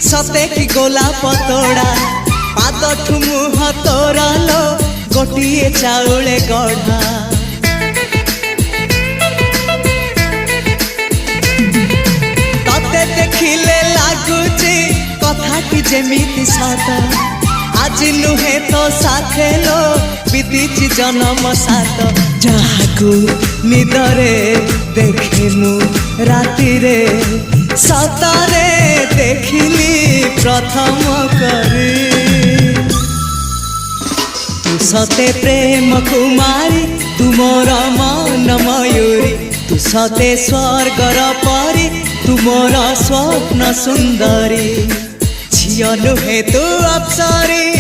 सते कि गोलाप तोड़ा पाद मुह तोर लो गोटे चाउले गढ़ा तते देखिले लगुची कथाटी जेमिति सत आज नुहे तो साथे लो बीतीची जन्म सात जहाकू निदरे देखे मु राति रे सतरे देखिली प्रथम करी तू सते प्रेम कुमारी तू मोर मन मयूरी तू सते स्वर्गर परी तू मोर स्वप्न सुंदरी झियो नुहे तू अप्सरी।